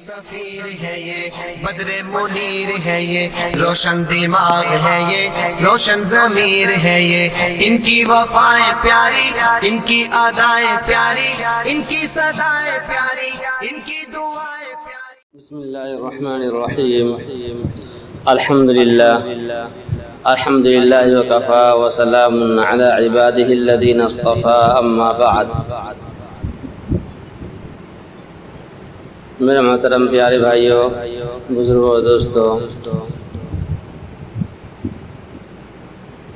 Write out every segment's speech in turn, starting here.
سفیر ہے یہ بدر منیر ہے یہ روشن دماغ ہے یہ روشن ضمیر ہے یہ ان کی وفائیں پیاری ان کی ادائیں پیاری ان کی صدائیں پیاری ان کی دعائیں پیاری. بسم اللہ الرحمن الرحیم الحمدللہ وکفا وسلام علی عباده الذین اصطفى اما بعد. میرے محترم پیارے بھائیوں، بزرگوں اور دوستوں،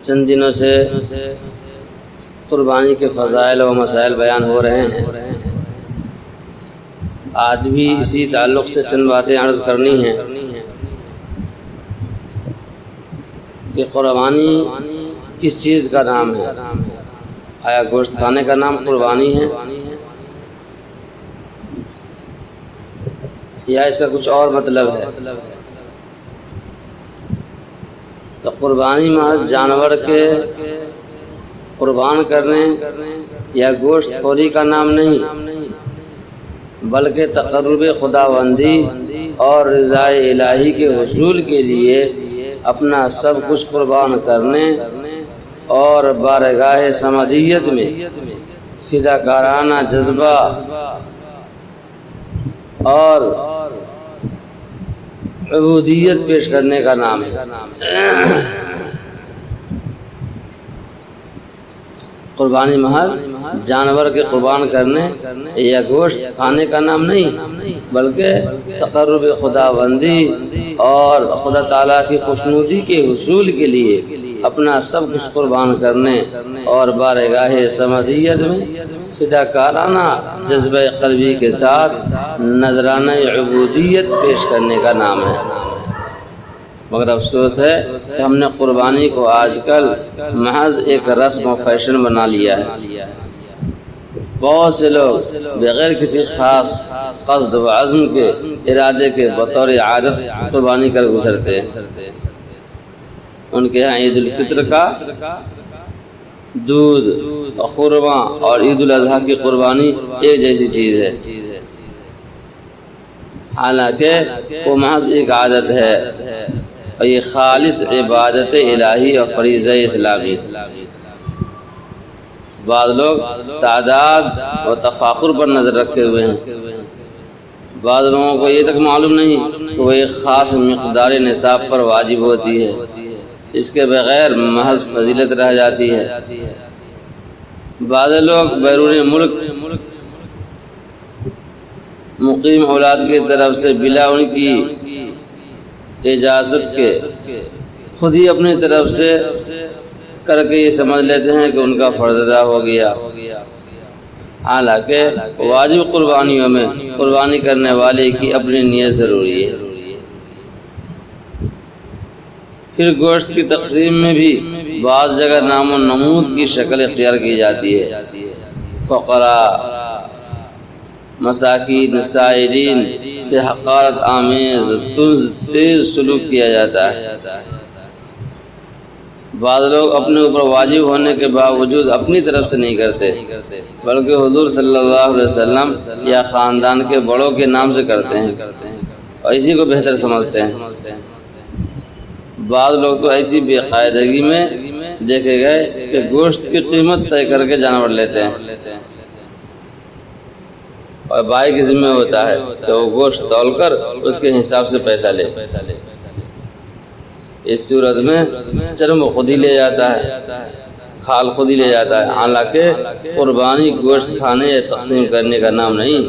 چند دنوں سے قربانی کے فضائل و مسائل بیان ہو رہے ہیں. آج بھی اسی تعلق سے چند باتیں عرض کرنی ہیں کہ قربانی کس چیز کا نام ہے. آیا گوشت کھانے کا نام قربانی ہے یا اس کا کچھ اور مطلب ہے؟ تو قربانی محض جانور کے قربان کرنے یا گوشت خوری کا نام نہیں، بلکہ تقرب خداوندی اور رضا الہی کے حصول کے لیے اپنا سب کچھ قربان کرنے اور بارگاہ سمدیت میں فداکارانہ جذبہ اور عبودیت پیش کرنے کا نام ہے. قربانی محض جانور کے قربان کرنے یا گوشت کھانے کا نام نہیں، بلکہ تقرب خداوندی اور خدا تعالیٰ کی خوشنودی کے حصول کے لیے اپنا سب کچھ قربان کرنے اور بارگاہ سمدیت میں فداکارانہ جذبہ قلبی کے ساتھ نذرانہ عبودیت پیش کرنے کا نام ہے. مگر افسوس ہے کہ ہم نے قربانی کو آج کل محض ایک رسم و فیشن بنا لیا ہے. بہت سے لوگ بغیر کسی خاص قصد و عزم کے ارادے کے بطور عادت قربانی کر گزرتے ہیں. ان کے ہاں عید الفطر کا دودھ خورما اور عید الاضحیٰ کی قربانی ایک جیسی چیز ہے، حالانکہ وہ محض ایک عادت ہے اور یہ خالص عبادت الہی اور فریضہ اسلامی. بعض لوگ تعداد اور تفاخر پر نظر رکھے ہوئے ہیں. بعض لوگوں کو یہ تک معلوم نہیں کہ وہ ایک خاص مقدار نصاب پر واجب ہوتی ہے، اس کے بغیر محض فضیلت رہ جاتی ہے. بعض لوگ بیرون ملک مقیم اولاد کی طرف سے بلا ان کی اجازت کے خود ہی اپنی طرف سے کر کے یہ سمجھ لیتے ہیں کہ ان کا فرض ادا ہو گیا، حالانکہ واجب قربانیوں میں قربانی کرنے والے کی اپنی نیت ضروری ہے. پھر گوشت کی تقسیم میں بھی بعض جگہ نام و نمود کی شکل اختیار کی جاتی ہے. فقراء، مساکین، سائلین سے حقارت آمیز تیز سلوک کیا جاتا ہے. بعض لوگ اپنے اوپر واجب ہونے کے باوجود اپنی طرف سے نہیں کرتے، بلکہ حضور صلی اللہ علیہ وسلم یا خاندان کے بڑوں کے نام سے کرتے ہیں اور اسی کو بہتر سمجھتے ہیں. بعض لوگ تو ایسی بے قاعدگی میں دیکھے گئے کہ گوشت کی قیمت طے کر کے جانور لیتے ہیں اور بھائی کے ذمہ ہوتا ہے کہ وہ گوشت تول کر اس کے حساب سے پیسہ لے. اس صورت میں چرم خود ہی لے جاتا ہے، کھال خود ہی لے جاتا ہے، حالانکہ قربانی گوشت کھانے یا تقسیم کرنے کا نام نہیں،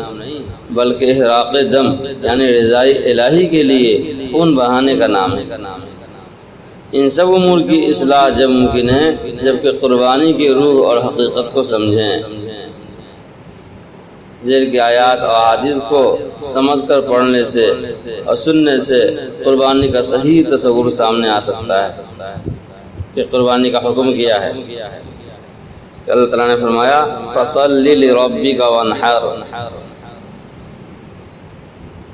بلکہ احراق دم یعنی رضائے الہی کے لیے خون بہانے کا نام ہے. ان سب امور کی اصلاح جب ممکن ہے جبکہ قربانی کی روح اور حقیقت کو سمجھیں. ذیل کی آیات اور احادیث کو سمجھ کر پڑھنے سے اور سننے سے قربانی کا صحیح تصور سامنے آ سکتا ہے کہ قربانی کا حکم کیا ہے. اللہ تعالیٰ نے فرمایا فَصَلِّ لِرَبِّكَ وَانْحَرْ.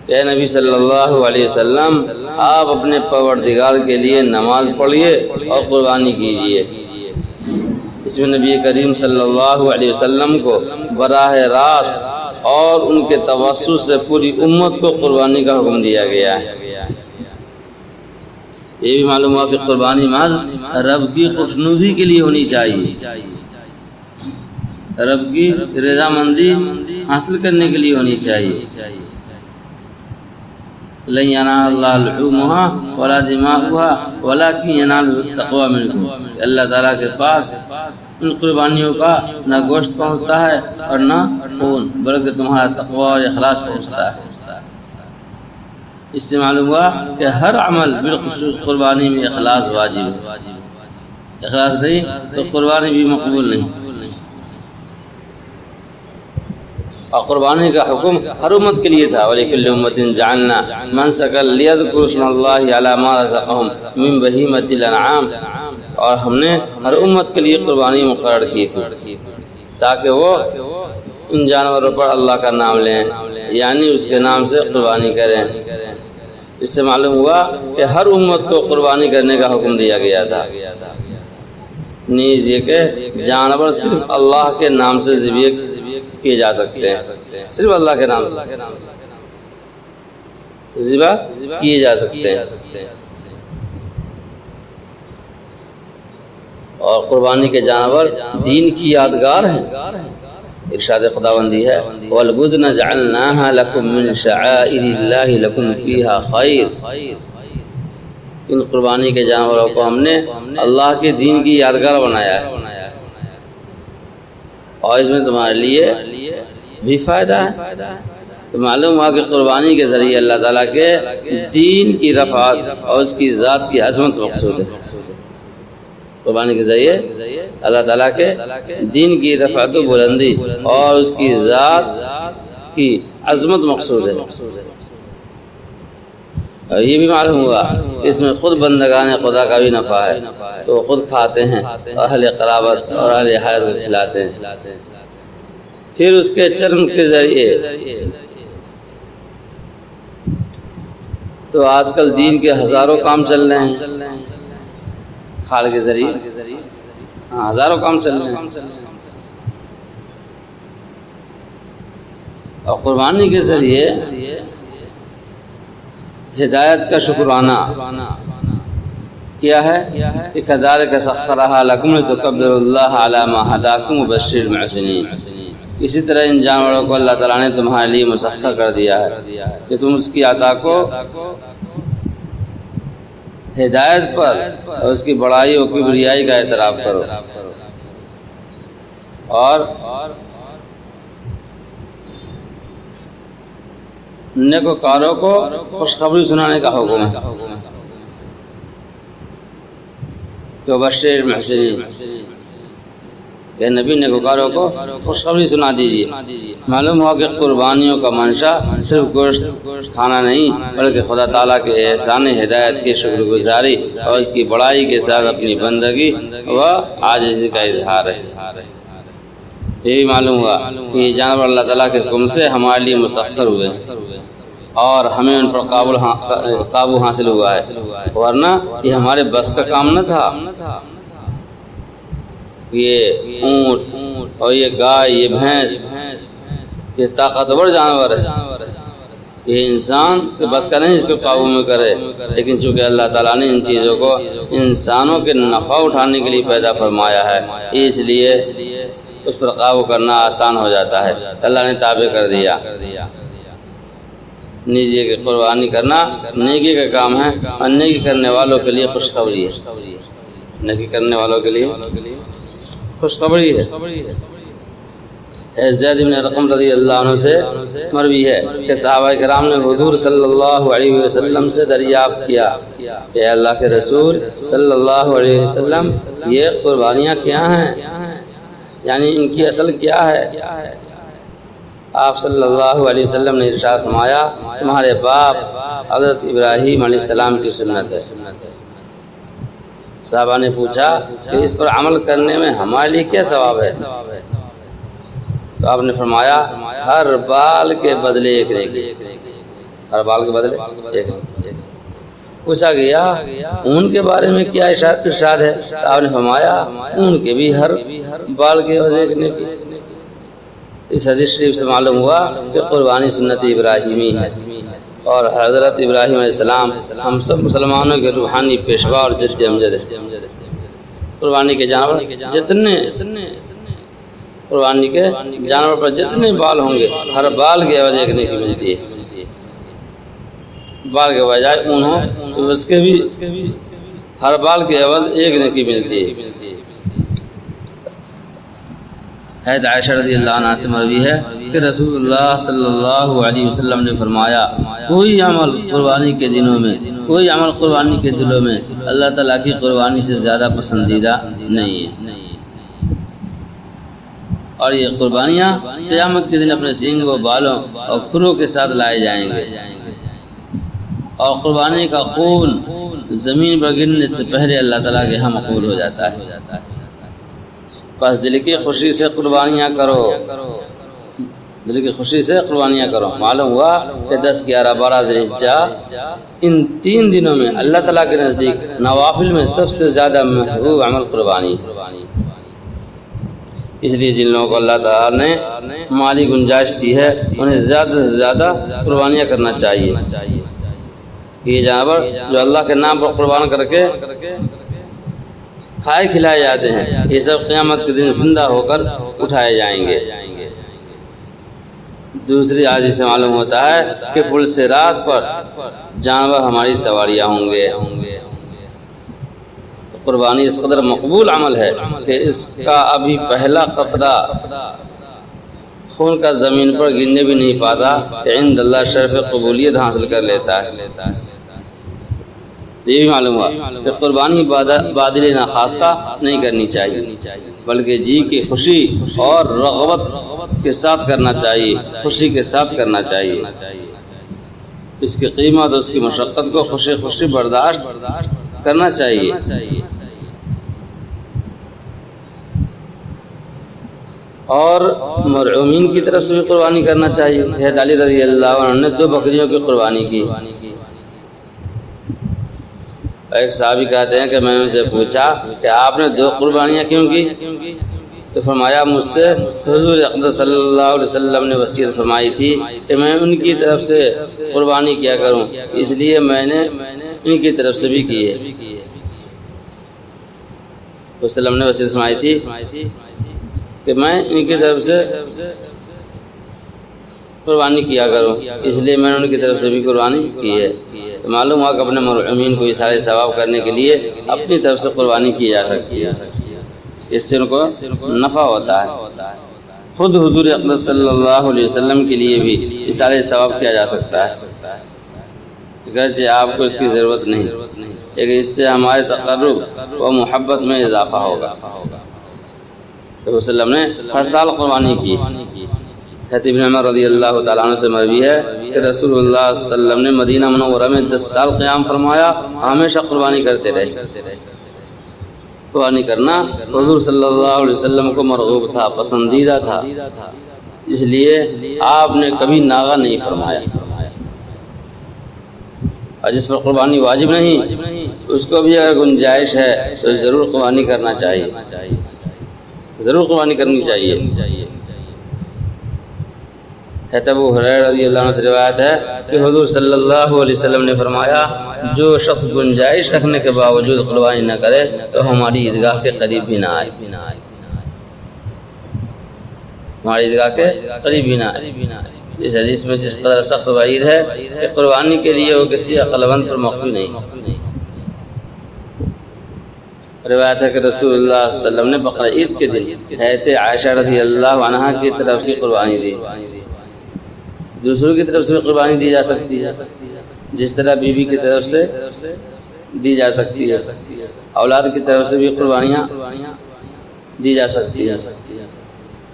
اے نبی صلی اللہ علیہ وسلم، آپ اپنے پروردگار کے لیے نماز پڑھیے اور قربانی کیجیے. اس میں نبی کریم صلی اللہ علیہ وسلم کو براہ راست اور ان کے توسط سے پوری امت کو قربانی کا حکم دیا گیا ہے۔ یہ بھی معلوم ہوا کہ قربانی محض رب کی خوشنودی کے لیے ہونی چاہیے، رب کی رضامندی حاصل کرنے کے لیے ہونی چاہیے۔ لن ينال اللہ لحومها ولا دماؤها ولكن يناله التقوى منكم، اللہ تعالیٰ کے پاس ان قربانیوں کا نہ گوشت پہنچتا ہے اور نہ خون، بلکہ تمہارا تقوی اور اخلاص پہنچتا ہے۔ اس سے معلوم ہوا کہ ہر عمل بالخصوص قربانی میں اخلاص واجب ہے، اخلاص نہیں تو قربانی بھی مقبول نہیں۔ اور قربانی کا حکم ہر امت کے لیے تھا، وَلِكُلِّ أُمَّةٍ جَعَلْنَا مَنسَكًا لِيَذْكُرُوا اسْمَ اللَّهِ عَلَىٰ مَا رَزَقَهُم مِّن بَهِيمَةِ الْأَنْعَامِ، اور ہم نے ہر امت کے لیے قربانی مقرر کی تھی تاکہ وہ ان جانوروں پر اللہ کا نام لیں، یعنی اس کے نام سے قربانی کریں۔ اس سے معلوم ہوا کہ ہر امت کو قربانی کرنے کا حکم دیا گیا تھا، نیز یہ کہ جانور صرف اللہ کے نام سے ذبح کیے جا سکتے ہیں، صرف اللہ کے نام سے ذبح کیے جا سکتے ہیں۔ اور قربانی کے جانور دین کی یادگار ہیں۔ ارشاد خداوندی ہے وَالْبُدْنَ جَعَلْنَاهَا لَكُم مِّن شَعَائِرِ اللَّهِ لَكُمْ فِيهَا خَيْرٌ، ان قربانی کے جانوروں کو ہم نے اللہ کے دین کی یادگار بنایا ہے، اور اس میں تمہارے لیے بھی فائدہ ہے۔ تو معلوم ہوا کہ قربانی کے ذریعے اللہ تعالیٰ کے دین کی رفعت اور اس کی ذات کی عظمت مقصود ہے۔ قربانی کے ذریعے اللہ تعالیٰ کے دین کی رفعت و بلندی اور اس کی ذات کی عظمت مقصود ہے۔ اور یہ بھی معلوم ہوا اس میں خود بندگان خدا کا بھی نفع ہے، تو وہ خود کھاتے ہیں، اہل قرابت اور اہل حیات کو کھلاتے ہیں۔ پھر اس کے چرم کے ذریعے تو آج کل دین کے ہزاروں کام چل رہے ہیں، کھال کے ذریعے ہزاروں کام چل رہے ہیں، اور قربانی کے ذریعے ہدایت کا شکرانہ کیا ہے کہ كَذَلِكَ سَخَّرَهَا لَكُمْ لِتُكَبِّرُوا اللَّهَ عَلَىٰ مَا هَدَاكُمْ وَبَشِّرِ الْمُحْسِنِينَ۔ اسی طرح ان جانوروں کو اللہ تعالیٰ نے تمہارے لیے مسخر کر دیا ہے کہ تم اس کی عطا کو ہدایت پر اور اس کی بڑائی اور کبریائی کا اعتراف کرو، اور نیکوکاروں کو خوشخبری سنانے کا حکم ہے کہ بشر المحسنین، کہ نبی نیکوکاروں کو خوشخبری سنا دیجیے۔ معلوم ہوا کہ قربانیوں کا منشا صرف گوشت کھانا نہیں، بلکہ خدا تعالیٰ کے احسان ہدایت کی شکر گزاری اور اس کی بڑائی کے ساتھ اپنی بندگی و عاجزی کا اظہار ہے۔ یہ بھی معلوم ہوا کہ یہ جانور اللہ تعالیٰ کے حکم سے ہمارے لیے مسخر ہوئے اور ہمیں ان پر قابو حاصل ہوا ہے، ورنہ یہ ہمارے بس کا کام نہ تھا۔ یہ اونٹ اور یہ گائے، یہ بھینس، یہ طاقتور جانور ہے، یہ انسان کے بس کا نہیں اس کو قابو میں کرے، لیکن چونکہ اللہ تعالیٰ نے ان چیزوں کو انسانوں کے نفع اٹھانے کے لیے پیدا فرمایا ہے، اس لیے اس پر قابو کرنا آسان ہو جاتا ہے، اللہ نے تابع کر دیا۔ نیکی کی قربانی کرنا نیکی کا کام ہے، اور نیکی کرنے والوں کے لیے خوشخبری ہے، نیکی کرنے والوں کے لیے خوشخبری ہے۔ زید بن ارقم رضی اللہ عنہ سے مروی ہے کہ صحابہ کرام نے حضور صلی اللہ علیہ وسلم سے دریافت کیا کہ اللہ کے رسول صلی اللہ علیہ وسلم یہ قربانیاں کیا ہیں، یعنی ان کی اصل کیا ہے؟ آپ صلی اللہ علیہ وسلم نے ارشاد فرمایا تمہارے باپ حضرت ابراہیم علیہ السلام کی سنت ہے۔ صحابہ نے پوچھا کہ اس پر عمل کرنے میں ہمارے لیے کیا ثواب ہے؟ تو آپ نے فرمایا ہر بال کے بدلے ایک نیکی، ہر بال کے بدلے ایک نیکی۔ پوچھا گیا اون کے بارے میں کیا ارشاد ہے؟ تو آپ نے فرمایا اون کے بھی ہر بال کے وجہ ایک نیکی۔ اس حدیث شریف سے معلوم ہوا کہ قربانی سنت ابراہیمی ہے، اور حضرت ابراہیم علیہ السلام ہم سب مسلمانوں کے روحانی پیشوا اور جد امجد ہے۔ قربانی کے جانور جتنے قربانی کے جانور پر جتنے بال ہوں گے، ہر بال کے عوض ایک نیکی ملتی ہے۔ بال کے بجائے اون ہو تو اس کے بھی ہر بال کے عوض ایک نیکی ملتی ہے۔ حضرت عائشہ رضی اللہ عنہ سے مروی ہے کہ رسول اللہ صلی اللہ علیہ وسلم نے فرمایا، کوئی عمل قربانی کے دنوں میں، کوئی عمل قربانی کے دلوں میں اللہ تعالیٰ کی قربانی سے زیادہ پسندیدہ نہیں ہے۔ اور یہ قربانیاں قیامت کے دن اپنے سینگ و بالوں اور کھروں کے ساتھ لائے جائیں گے، اور قربانی کا خون زمین پر گرنے سے پہلے اللہ تعالیٰ کے ہاں مقبول ہو جاتا ہے۔ بس دل کی خوشی سے قربانیاں کرو، دل کی خوشی سے قربانیاں کرو۔ معلوم ہوا کہ 10، 11، 12 ذی الحجہ ان 3 دنوں میں اللہ تعالیٰ کے نزدیک نوافل میں سب سے زیادہ محبوب عمل قربانی ہے۔ اس لیے جن لوگوں کو اللہ تعالیٰ نے مالی گنجائش دی ہے انہیں زیادہ سے زیادہ قربانیاں کرنا چاہیے۔ یہ جانور جو اللہ کے نام پر قربان کر کے کھائے کھلائے جاتے ہیں، یہ سب قیامت کے دن زندہ ہو کر اٹھائے جائیں گے۔ دوسری حدیث سے معلوم ہوتا ہے کہ پل سے رات پر جانور ہماری سواریاں ہوں گے۔ قربانی اس قدر مقبول عمل ہے کہ اس کا ابھی پہلا قطرہ خون کا زمین پر گرنے بھی نہیں پاتا کہ عند اللہ شرف قبولیت حاصل کر لیتا ہے۔ یہ بھی معلوم ہوا کہ قربانی بادل ناخواستہ نہیں کرنی چاہیے، بلکہ جی کی خوشی اور رغبت کے ساتھ کرنا چاہیے، خوشی کے ساتھ کرنا چاہیے۔ اس کی قیمت اور اس کی مشقت کو خوشی خوشی برداشت کرنا چاہیے۔ اور مرعومین کی طرف سے بھی قربانی کرنا چاہیے۔ حضرت علی رضی اللہ عنہ نے 2 بکریوں کی قربانی کی۔ ایک صحابی کہتے ہیں کہ میں ان سے پوچھا کہ آپ نے 2 قربانیاں کیوں کی؟ تو فرمایا، مجھ سے حضور اقدس صلی اللہ علیہ وسلم نے وصیت فرمائی تھی کہ میں ان کی طرف سے قربانی کیا کروں، اس لیے میں نے ان کی طرف سے بھی کی ہے۔ وسلم نے وصیت فرمائی تھی کہ میں ان کی طرف سے قربانی کیا کروں، اس لیے میں نے ان کی طرف سے بھی قربانی کی ہے۔ تو معلوم ہوا کہ اپنے مرحومین کو اثار ثواب کرنے کے لیے اپنی طرف سے قربانی کی جا سکتی ہے، اس سے ان کو نفع ہوتا ہے۔ خود حضور اقدس صلی اللہ علیہ وسلم کے لیے بھی اثار ثواب کیا جا سکتا ہے، گرچہ آپ کو اس کی ضرورت نہیں، لیکن اس سے ہمارے تقرب و محبت میں اضافہ ہوگا۔ تو وسلم نے ہر سال قربانی کی۔ حضرت ابن عمر رضی اللہ تعالیٰ عنہ سے مروی ہے کہ رسول اللہ صلی اللہ علیہ وسلم نے مدینہ منورہ میں 10 سال قیام فرمایا، ہمیشہ قربانی کرتے رہے۔ قربانی کرنا حضور صلی اللہ علیہ وسلم کو مرغوب تھا، پسندیدہ تھا، اس لیے آپ نے کبھی ناغہ نہیں فرمایا۔ اور جس پر قربانی واجب نہیں، اس کو بھی اگر گنجائش ہے تو ضرور قربانی کرنا چاہیے، ضرور قربانی کرنی چاہیے۔ حضرت ابو ہریرہ رضی اللہ عنہ سے روایت ہے کہ حضور صلی اللہ علیہ وسلم نے فرمایا، جو شخص گنجائش رکھنے کے باوجود قربانی نہ کرے تو ہماری عیدگاہ کے قریب بھی نہ آئے، ہماری عیدگاہ کے قریب بھی نہ آئے۔ اس حدیث میں جس قدر سخت وعید ہے کہ قربانی کے لیے وہ کسی عقلمند پر مخفی نہیں۔ روایت ہے کہ رسول اللہ صلی اللہ علیہ وسلم نے بقرعید کے دن حضرت عائشہ رضی اللہ عنہ کی طرف کی قربانی دی۔ دوسروں کی طرف سے بھی قربانی دی جا سکتی ہے، جس طرح بیوی کی طرف سے دی جا سکتی ہے، اولاد کی طرف سے بھی قربانیاں دی جا سکتی ہے۔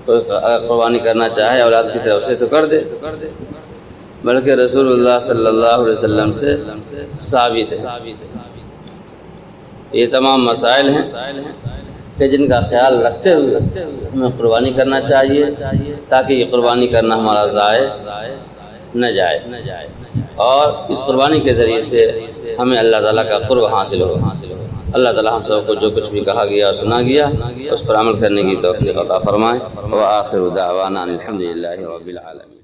کوئی قربانی کرنا چاہے اولاد کی طرف سے تو کر دے، بلکہ رسول اللہ صلی اللہ علیہ وسلم سے ثابت ہے۔ یہ تمام مسائل ہیں کہ جن کا خیال رکھتے ہوئے ہمیں قربانی کرنا چاہیے، تاکہ یہ قربانی کرنا ہمارا ضائع نہ جائے، اور اس قربانی کے ذریعے سے ہمیں اللہ تعالیٰ کا قرب حاصل ہو۔ اللہ تعالی ہم سب کو جو کچھ بھی کہا گیا سنا گیا اس پر عمل کرنے کی توفیق عطا فرمائے۔ وآخر دعوانا الحمدللہ رب العالمین۔